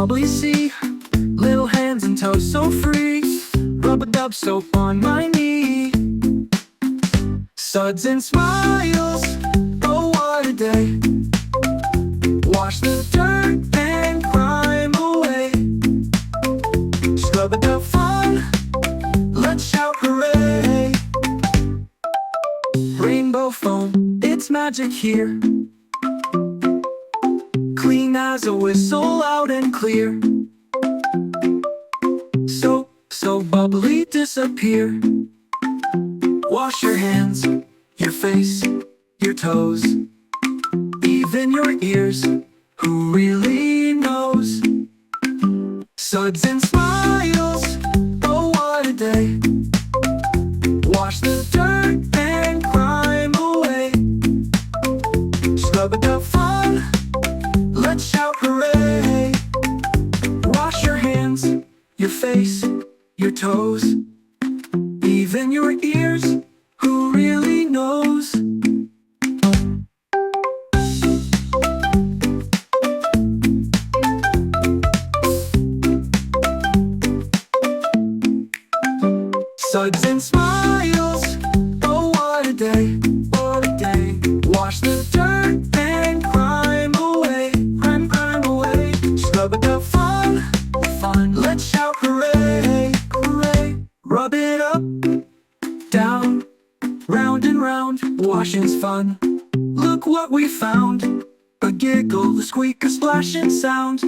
bubbly sea. Little hands and toes so free. Rub-a-dub soap on my knee. Suds and smiles, oh what a day. Wash the dirt and crime away. Scrub-a-dub fun, let's shout hooray. Rainbow foam, it's magic here. Clean as a whistle, loud and clear. So bubbly disappear. Wash your hands, your face, your toes, even your ears, who really knows? Suds and smiles, oh what a day. Wash the dirt and crime away. Scrub-a-dub fun, let's shout hooray. Wash your hands, your face, your toes, even your ears, who really knows? Suds and smiles, oh what a day, what a day. Wash the dirt and crime away, crime away. Scrub-a-dub fun, let's shout hooray, hooray. Rub it up, down, round and round. Washing's fun, look what we found. A giggle, a squeak, a splashing sound.